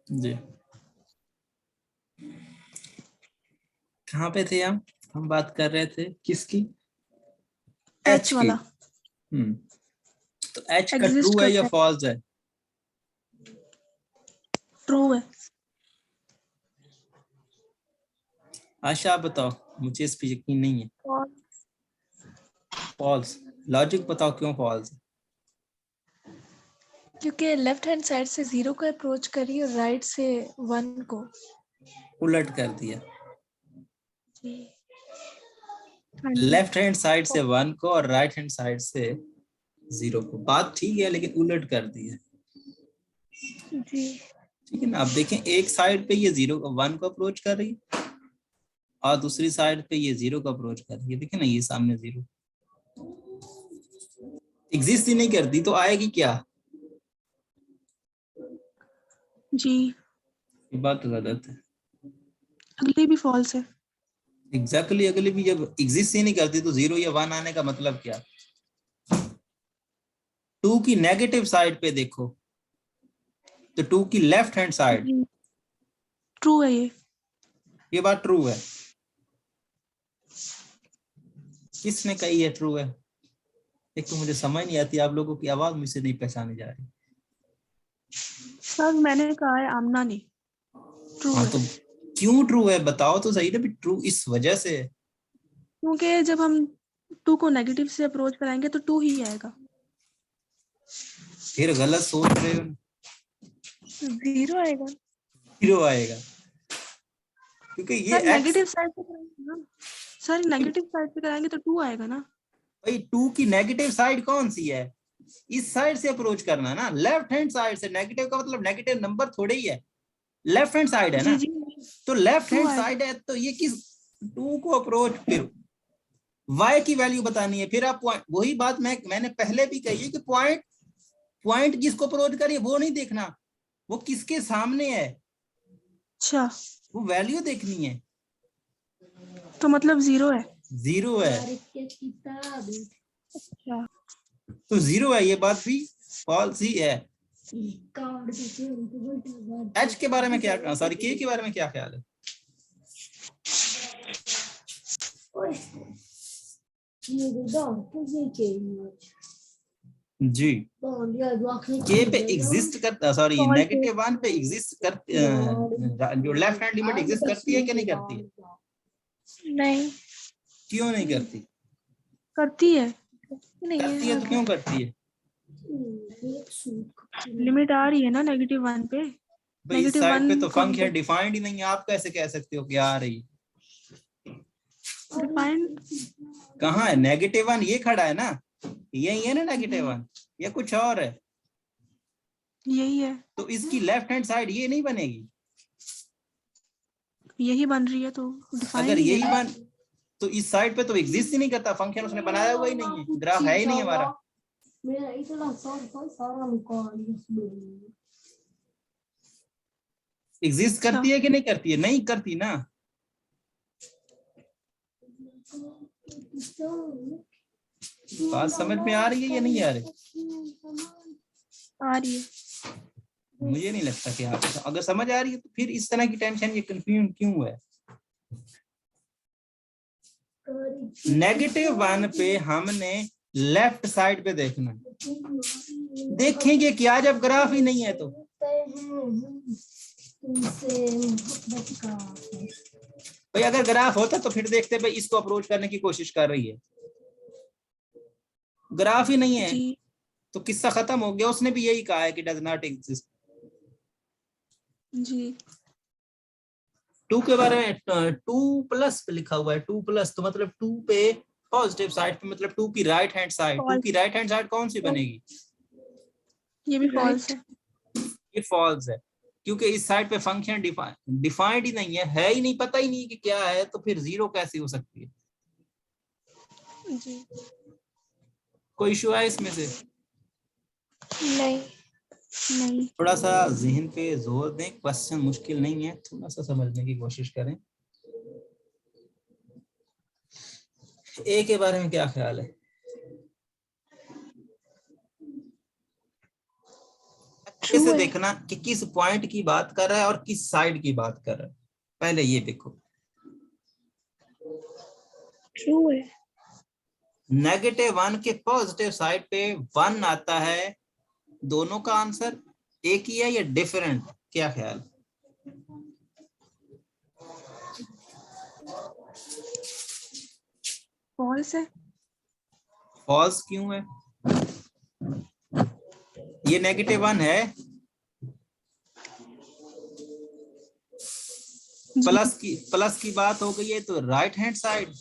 जी कहाँ पे थे हम बात कर रहे थे किसकी? एच की। वाला तो एच का एग्जिस्ट ट्रू है या करता है। फॉल्स है? ट्रू है। आशा आप बताओ, मुझे इस पे यकीन नहीं है। फॉल्स। लॉजिक बताओ क्यों फॉल्स है? क्योंकि लेफ्ट हैंड साइड से 0 को अप्रोच करी और राइट से 1 को। उलट कर दिया। जी। हाँ जी। लेफ्ट हैंड साइड से 1 को और राइट हैंड साइड से 0 को। बात ठीक है लेकिन उलट कर दी है। जी। ठीक है ना। अब देखें एक साइड पे ये 1 को अप्रोच कर रही है और दूसरी साइड पे ये 0 को अप्रोच कर रही है। देखें ना, ये सामने 0 एग्जिस्ट ही नहीं करती तो आएगी क्या? जी। ये बात तो गलत है। अगली भी फॉल्स है। एग्जैक्टली अगली भी जब एग्जिस्ट ही नहीं करती तो 0 या 1 आने का मतलब क्या? 2 की नेगेटिव साइड पे देखो तो 2 की लेफ्ट हैंड साइड। ट्रू है ये बात ट्रू है। किसने कही है ट्रू है? एक तो मुझे समझ नहीं आती, आप लोगों की आवाज मुझसे नहीं पहचानी जा रही। सर मैंने कहा है आमना ने। ट्रू हाँ है। तो क्यों ट्रू है बताओ तो सही ना। ट्रू इस वजह से है। क्योंकि जब हम 2 को नेगेटिव से अप्रोच कराएंगे तो 2 ही आएगा। फिर गलत सोच रहे हो। 0 आएगा। 0 आएगा क्योंकि ये सर एक्स। नेगेटिव साइड से कराएंगे ना। सर नेगेटिव साइड से कराएंगे तो 2 आएगा ना। भाई 2 की नेगेटिव साइड कौन सी है? इस साइड से अप्रोच करना ना। लेफ्ट हैंड साइड से नेगेटिव का मतलब नेगेटिव नंबर थोड़े ही है। लेफ्ट हैंड साइड है जी ना। जी। तो लेफ्ट 2 हैंड आएगा। साइड है तो ये किस 2 को अप्रोच। फिर y की वैल्यू बतानी है। फिर आप पॉइंट, वही बात मैंने पहले भी कही है कि पॉइंट पॉइंट जिसको अप्रोच करिए वो नहीं देखना, वो किसके सामने है अच्छा वो वैल्यू देखनी है। तो मतलब 0 है। 0 है अच्छा। तो 0 है। ये बात भी फॉल्स ही है। एच के बारे में क्या, सॉरी के बारे में क्या ख्याल है? जी के पे एग्जिस्ट करता, सॉरी फॉल्स है। नेगेटिव 1 पे एग्जिस्ट कर, जो लेफ्ट हैंड लिमिट एग्जिस्ट करती है कि नहीं करती है? नहीं क्यों नहीं करती? करती है। नहीं करती है है तो क्यों करती है? लिमिट आ रही है ना -1 पे। भाई इस साइड पे -1 तो को फंक्शन डिफाइंड ही नहीं है, आप कैसे कह सकते हो कि आ रही? डिफाइंड। कहाँ है -1? ये खड़ा है ना, यही है ना -1 या कुछ और है? यही है। तो इसकी लेफ्ट हैंड साइड ये नहीं बनेगी? यही बन रही है तो डिफाइंड अगर ही यही है। बन तो इस साइड पे तो एग्जिस्ट ही नहीं करता, फंक्शन उसने बनाया हुआ ही नहीं है, ग्राफ है ही नहीं हमारा। एग्जिस्ट अच्छा करती है कि नहीं करती है? नहीं करती ना। बात समझ में आ रही है या नहीं आ रही? आ रही है। मुझे नहीं लगता कि आप, अगर समझ आ रही है तो फिर इस तरह की टेंशन, ये कंफ्यूजन क्यों है? -1 पे हमने लेफ्ट साइड पे देखना, देखेंगे क्या जब ग्राफ ही नहीं है तो? भाई अगर ग्राफ होता तो फिर देखते भाई इसको अप्रोच करने की कोशिश कर रही है, ग्राफ ही नहीं है जी तो किस्सा खत्म हो गया। उसने भी यही कहा है कि डज नॉट एग्जिस्ट। जी। 2 के बारे में 2+ पे लिखा हुआ है, 2+ तो मतलब 2 पे पॉजिटिव साइड पे, मतलब 2 की राइट हैंड साइड। 2 फॉल्स। की राइट हैंड साइड कौन सी बनेगी? ये भी फॉल्स है। ये फॉल्स है क्योंकि इस साइड पे फंक्शन डिफाइंड ही नहीं है ही नहीं, पता ही नहीं कि क्या है, तो फिर 0 कैसी हो सकती है? जी। कोई इशू है इसमें से? नहीं नहीं। थोड़ा सा जहन पे जोर दें, क्वेश्चन मुश्किल नहीं है, थोड़ा सा समझने की कोशिश करें। ए के बारे में क्या ख्याल है? अच्छे से देखना कि किस पॉइंट की बात कर रहा है और किस साइड की बात कर रहा है। पहले ये देखो, ट्रू है। -1 के पॉजिटिव साइड पे 1 आता है। दोनों का आंसर एक ही है या डिफरेंट? क्या ख्याल? फॉल्स है। फॉल्स क्यों है? ये -1 है, प्लस की बात हो गई है तो राइट हैंड साइड,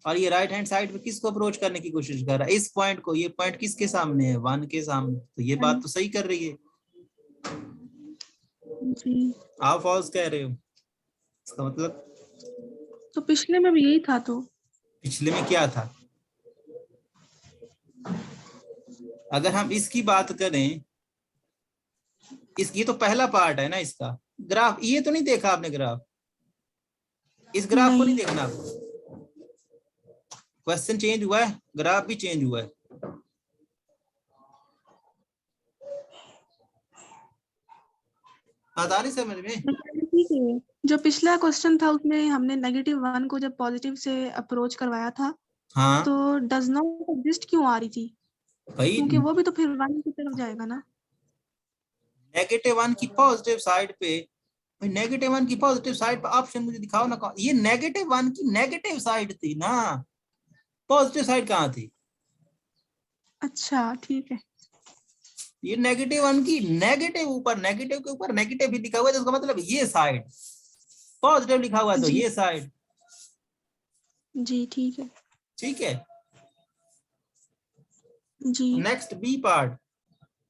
और ये राइट हैंड साइड पे किसको अप्रोच करने की कोशिश कर रहा है? इस पॉइंट को। ये पॉइंट किसके सामने है? 1 के सामने। तो ये बात तो सही कर रही है। जी। आप फॉल्स कह रहे हो, इसका मतलब तो पिछले में भी यही था। तो पिछले में क्या था? अगर हम इसकी बात करें, ये तो पहला पार्ट है ना इसका। ग्राफ ये तो नहीं देखा आपने? ग्राफ, इस ग्राफ को नहीं देखना आपको। क्वेश्चन चेंज हुआ है, ग्राफ भी चेंज हुआ है। बात आ रही समझ में? ठीक है। जो पिछला क्वेश्चन था उसमें हमने -1 को जब पॉजिटिव से अप्रोच करवाया था, हाँ तो डज नॉट एग्जिस्ट क्यों आ रही थी? भाई, क्योंकि वो भी तो फिर 1 की तरफ जाएगा ना। -1 की पॉजिटिव साइड पे, -1 की पॉजिटिव साइड पे ऑप्शन मुझे दिखाओ ना। ये -1 की नेगेटिव साइड थी ना, पॉजिटिव साइड कहाँ थी? अच्छा ठीक है। ये -1 की नेगेटिव ऊपर, नेगेटिव के ऊपर नेगेटिव भी लिखा हुआ है, तो इसका मतलब ये साइड। पॉजिटिव लिखा हुआ है तो जी ये साइड। जी ठीक है। ठीक है। जी नेक्स्ट बी पार्ट,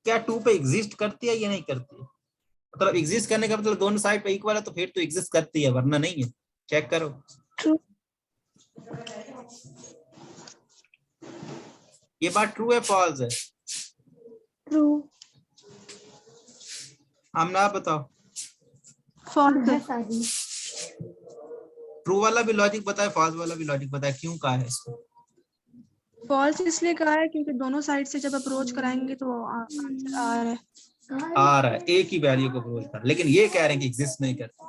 क्या 2 पे एग्जिस्ट करती है या नहीं करती है? मतलब एग्जिस्ट करने का मतलब दोनों साइड पे इक्वल है, तो फिर तो एग्जिस्ट करती है, वरना नहीं है। चेक करो। ट्रू। ये बात ट्रू है फॉल्स है? ट्रू। हम ना बताओ। फॉल्स है। ट्रू वाला भी लॉजिक बताए, फॉल्स वाला भी लॉजिक बताए, क्यों कहा है इसको? फॉल्स इसलिए कहा है क्योंकि दोनों साइड से जब अप्रोच कराएंगे तो आंसर आ रहा है। आ रहा है, एक ही वैल्यू को अप्रोच कर, लेकिन ये कह रहे हैं कि एग्जिस्ट नहीं करती,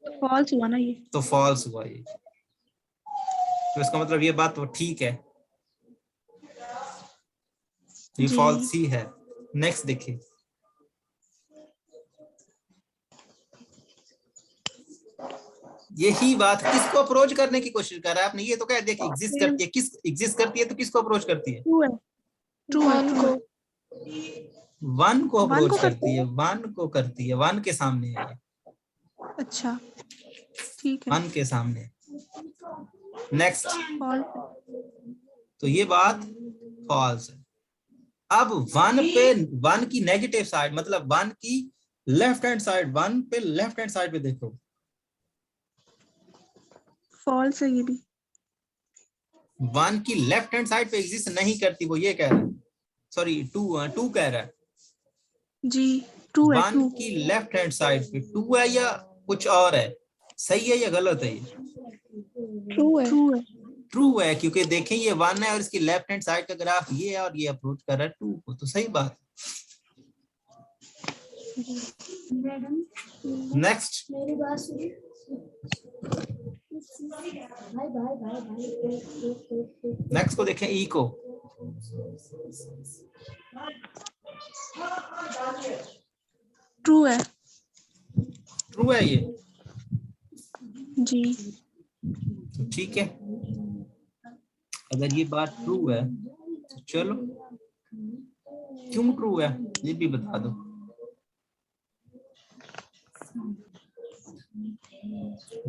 तो फॉल्स हुआ ना ये। तो फॉल्स हुआ ये। तो इसका मतलब ये बात तो ठीक है, ये जी फॉल्स ही है। नेक्स्ट देखिए, यही बात किसको अप्रोच करने की कोशिश कर रहा है आपने? ये तो कह दिया कि एग्जिस्ट करती है। किस एग्जिस्ट करती है तो किसको अप्रोच करती है? ट्रू है। ट्रू है। ट्रू है। 1 को 1 अप्रोच को करते करती है, हैं। 1 को करती है, 1 के सामने है ये, अच्छा ठीक है। 1 के सामने। Next, false. तो ये बात फॉल्स है। अब 1 पे, 1 की नेगेटिव साइड मतलब 1 की लेफ्ट हैंड साइड, 1 पे लेफ्ट हैंड साइड पे देखो, फॉल्स है ये भी। 1 की लेफ्ट हैंड साइड पे एग्जिस्ट नहीं करती, वो ये कह रहा है। सॉरी, 2 कह रहा है। जी ट्रू है। 1 ट्रू। की लेफ्ट हैंड साइड पे 2 है या कुछ और है? सही है या गलत है? ये ट्रू है। ट्रू है। ट्रू है, क्योंकि देखें ये 1 है और इसकी लेफ्ट हैंड साइड का ग्राफ ये है और ये अप्रोच कर रहा है 2 को, तो सही बात। नेक्स्ट, मेरी बात सुनिए। भाई भाई भाई भाई नेक्स्ट को देखें, ई को। ट्रू है। ट्रू है ये, जी तो ठीक है। अगर ये बात ट्रू है तो चलो, क्यों ट्रू है ये भी बता दो।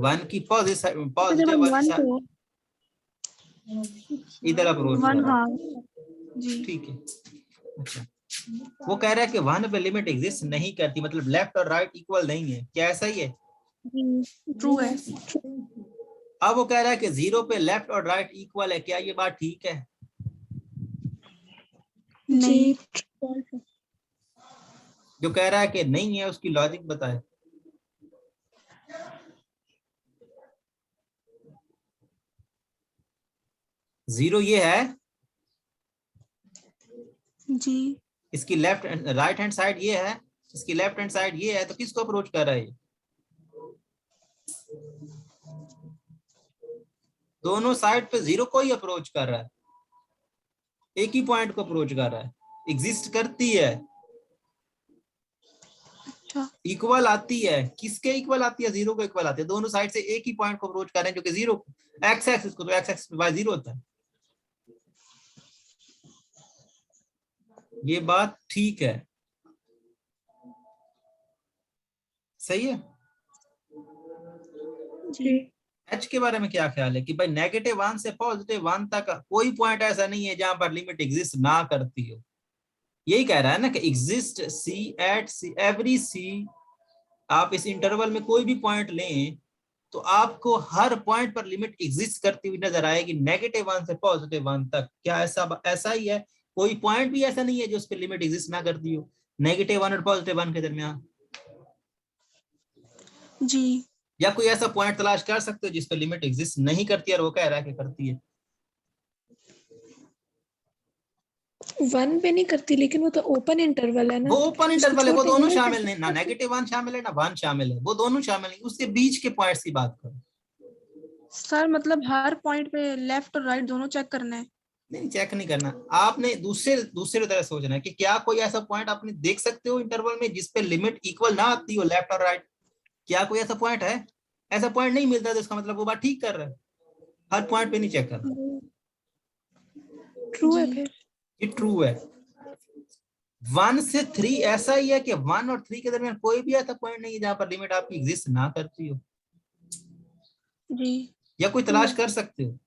1 की तो जब पॉजिटिव हम वाली 1 साइड को इधर अप्रोच 1 कर रहा हाँ है। जी ठीक है। अच्छा, वो कह रहा है कि 1 पे लिमिट एग्जिस्ट नहीं करती, मतलब लेफ्ट और राइट इक्वल नहीं है, क्या ऐसा ही है? जी ट्रू है। अब वो कह रहा है कि 0 पे लेफ्ट और राइट इक्वल है, क्या ये बात ठीक है? नहीं। जो कह रहा है कि नहीं है उसकी लॉजिक बताए। जीरो ये है, जी इसकी लेफ्ट राइट हैंड साइड ये है, इसकी लेफ्ट हैंड साइड ये है, तो किसको अप्रोच कर रहा है? दोनों साइड पे 0 को ही अप्रोच कर रहा है, एक ही पॉइंट को अप्रोच कर रहा है, एग्जिस्ट करती है, इक्वल आती है। किसके इक्वल आती है? 0 को इक्वल आती है। दोनों साइड से एक ही पॉइंट को अप्रोच कर रहे हैं जो कि 0 एक्स एक्सिस को, तो एक्स एक्सिस पे y 0 होता है। ये बात ठीक है, सही है। जी एच के बारे में क्या ख्याल है कि भाई -1 से +1 तक कोई पॉइंट ऐसा नहीं है जहां पर लिमिट एग्जिस्ट ना करती हो। यही कह रहा है ना कि एग्जिस्ट सी एट सी एवरी सी। आप इस इंटरवल में कोई भी पॉइंट लें तो आपको हर पॉइंट पर लिमिट एग्जिस्ट करती हुई नजर आएगी, -1 से +1 तक। क्या ऐसा ही है? कोई पॉइंट भी ऐसा नहीं है जो उस पर लिमिट एग्जिस्ट ना करती हो, -1 और +1 के दरमियान। जी या कोई ऐसा पॉइंट तलाश कर सकते हो जिस पर लिमिट एग्जिस्ट नहीं करती और वो कह रहा है कि करती है? 1 पे नहीं करती, लेकिन वो तो ओपन इंटरवल है ना। वो ओपन इंटरवल है, वो छोटे दोनों नहीं शामिल कर नहीं, ना सकते। -1 शामिल है ना 1 शामिल है, वो दोनों शामिल नहीं, उसके बीच के पॉइंट्स की बात करो। सर मतलब हर पॉइंट पे लेफ्ट और राइट दोनों चेक करना है? नहीं, चेक नहीं करना, आपने दूसरे तरह सोचना है कि क्या कोई ऐसा पॉइंट आपने देख सकते हो इंटरवल में जिस पे लिमिट इक्वल ना आती हो लेफ्ट और राइट? क्या कोई ऐसा पॉइंट है? ऐसा पॉइंट नहीं मिलता तो इसका मतलब वो बात ठीक कर रहा है, हर पॉइंट पे नहीं चेक कर रहा। ट्रू है जी फिर। ये ट्रू है। 1 से 3 ऐसा ही है कि 1 और 3 के दरमियान कोई भी ऐसा पॉइंट नहीं है जहां पर लिमिट आपकी एग्जिस्ट ना करती हो, जी या कोई तलाश कर सकते हो।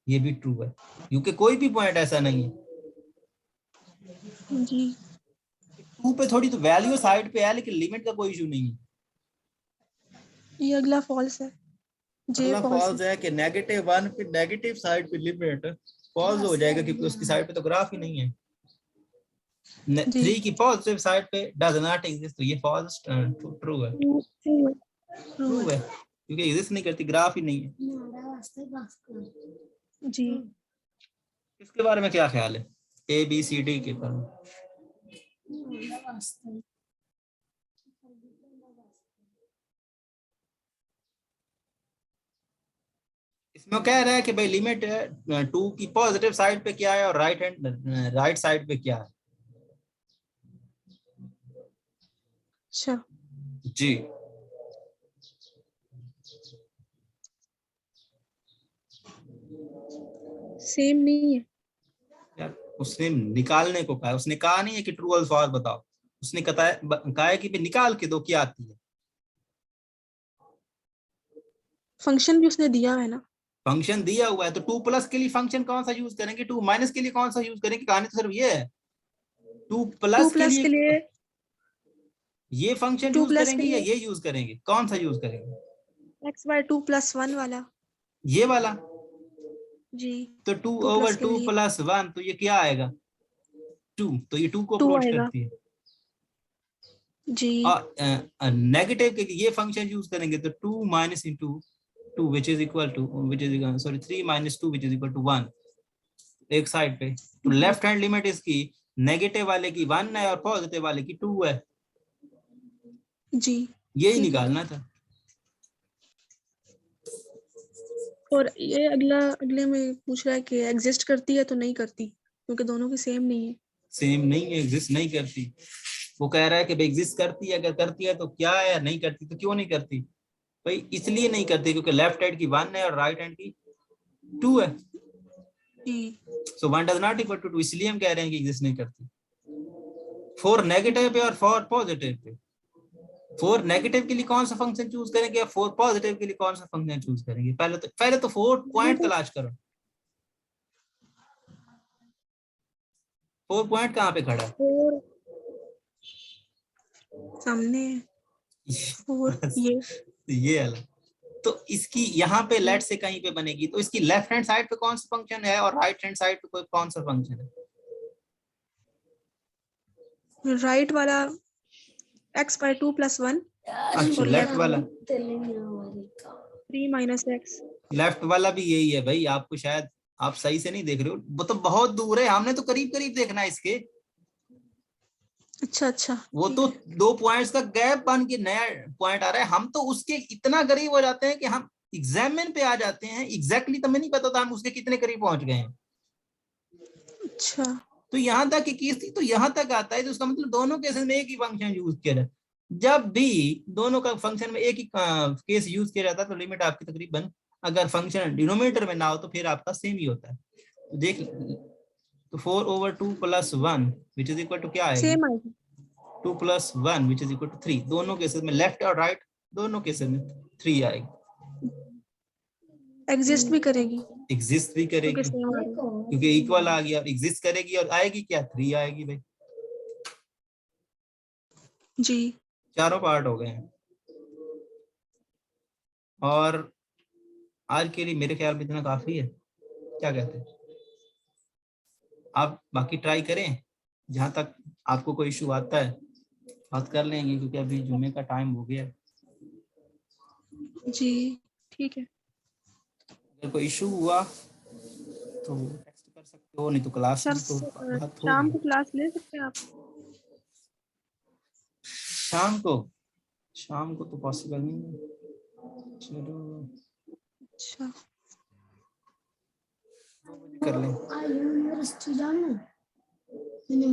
ये भी ट्रू है क्योंकि कोई भी पॉइंट ऐसा नहीं है। जी 2 पे थोड़ी तो वैल्यू साइड पे है लेकिन लिमिट का कोई इशू नहीं है। ये अगला फॉल्स है, जे अगला फॉल्स फॉल्स है कि -1 पे नेगेटिव साइड पे लिमिट फॉल्स हो जाएगा क्योंकि उसकी साइड पे तो ग्राफ ही नहीं है। जी 3 की पॉजिटिव साइड पे डज नॉट एग्जिस्ट, तो ये फॉल्स ट्रू है। ट्रू ट्रू है क्योंकि एग्जिस्ट नहीं करती, ग्राफ ही नहीं है। जी इसके बारे में क्या ख्याल है? ABCD के बारे में इसमें कह रहा है कि भाई लिमिट 2 की पॉजिटिव साइड पे क्या है और राइट साइड पे क्या है। अच्छा जी सेम नहीं है। यार, उसने निकालने को कहा, उसने कहा नहीं है कि ट्रू और फॉल्स बताओ, उसने कहा है कि भाई निकाल के दो क्या आती है। फंक्शन भी उसने दिया है ना। फंक्शन दिया हुआ है तो 2+ के लिए फंक्शन कौन सा यूज करेंगे, 2- के लिए कौन सा यूज करेंगे? कहानी तो सिर्फ ये है, 2+ के 2+ के लिए लिए ये फंक्शन 2 यूज प्लस के करेंगे या लिए ये यूज करेंगे? कौन सा यूज करेंगे? x/2 + 1 वाला। ये वाला। जी तो 2+ के 2/2 लिए + 1 तो ये क्या आएगा? 2। तो ये 2 को 2 अप्रोच आएगा। करती है। जी और नेगेटिव के लिए ये फंक्शन यूज करेंगे तो 2 - 2 which is equal to 3 - 2 which is equal to 1 एक साइड पे। तो लेफ्ट हैंड लिमिट इसकी नेगेटिव वाले की 1 है और पॉजिटिव वाले की 2 है। जी यही ठीक है। निकालना था। और ये अगले में पूछ रहा है कि एग्जिस्ट करती है तो नहीं करती क्योंकि दोनों की सेम नहीं है। सेम नहीं है, एग्जिस्ट नहीं करती। वो कह रहा है कि एग्जिस्ट करती है, अगर करती है तो क्या है, नहीं करती तो क्यों नहीं करती? भाई इसलिए नहीं करती क्योंकि लेफ्ट हैंड की 1 है और राइट हैंड की 2 है। जी सो 1 डज नॉट इक्वल टू 2, इसलिए हम कह रहे हैं कि एग्जिस्ट नहीं करती। 4 नेगेटिव पे और 4 पॉजिटिव पे। 4 नेगेटिव के लिए कौन सा फंक्शन चूज करेंगे या 4 पॉजिटिव के लिए कौन सा फंक्शन चूज करेंगे? पहले तो 4 पॉइंट तलाश करो। 4 पॉइंट कहाँ पे खड़ा है? और सामने और ये अलग। तो इसकी यहाँ पे लेट से कहीं पे बनेगी तो इसकी लेफ्ट हैंड साइड पे कौन सा फंक्शन है और राइट हैंड साइड पे कौन सा फंक्शन है? राइट वाला x/2 + 1 अच्छा और लेफ्ट वाला। 3 - x। लेफ्ट वाला भी यही है भाई, आपको शायद आप सही से नहीं देख रहे हो, वो तो बहुत दूर है, हमने तो करीब करीब देखना है इसके। अच्छा अच्छा वो ठीक तो है। 2 पॉइंट्स का गैप बन के नया पॉइंट आ रहा है, हम तो उसके इतना करीब हो जाते हैं कि हम एग्जामिन पे आ जाते हैं, एग्जैक्टली तो हमें नहीं पता था हम उसके कितने करीब पहुंच गए हैं। अच्छा तो यहाँ तक की केस थी, तो यहाँ तक आता है, तो उसका मतलब दोनों केसेस में एक ही फंक्शन यूज किया जाए। जब भी दोनों का फंक्शन में एक ही केस यूज किया जाता है तो लिमिट आपकी तकरीबन, अगर फंक्शन डिनोमिनेटर में ना हो तो फिर आपका सेम ही होता है। तो देख, तो 4/2 + 1 विच इज इक्वल टू क्या आएगी, सेम आएगी। 2 + 1 विच इज इक्वल टू 3। दोनों केसेस में लेफ्ट और राइट दोनों केसेस में 3 आएगी। एग्जिस्ट भी करेगी एग्जिस्ट भी क्योंकि करेगी सेम आ रही है। क्योंकि इक्वल आ गया, एग्जिस्ट करेगी और आएगी क्या, 3 आएगी भाई। जी चारों पार्ट हो गए हैं। और आज के लिए मेरे ख्याल में इतना काफी है, क्या कहते हैं आप? बाकी ट्राई करें, जहां तक आपको कोई इशू आता है बात कर लेंगे, क्योंकि अभी जुम्मे का टाइम हो गया है। जी ठीक है। अगर कोई इशू हुआ तो टेक्स्ट कर सकते हो, नहीं तो क्लास सर में तो बात शाम होगी। को क्लास ले सकते हैं आप? शाम को, शाम को तो पॉसिबल नहीं है। चलो अच्छा 2 बजे कर लें,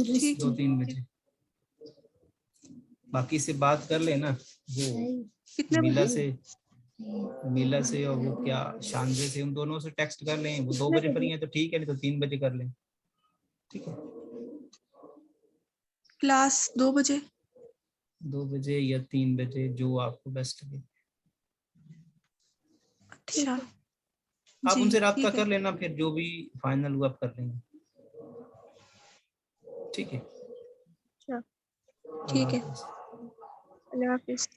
ठीक है। 2-3 बजे। बाकी से बात कर लेना, वो कितने मीला बजे? से, मीला से और वो क्या शानजे से, उन दोनों से टेक्स्ट कर लें। वो 2 कितने बजे फ्री बजे है तो ठीक है, नहीं तो 3 बजे कर लें। ठीक है, क्लास? 2 बजे? 2 बजे या 3 बजे, जो आपको बेस्ट लगे। अच्छा आप जी उनसे राब्ता ठीक है। कर लेना, फिर जो भी फाइनल हुआ आप कर लेंगे। ठीक है, अच्छा अल्लाह ठीक है। हाफिज। अल्लाह हाफिज।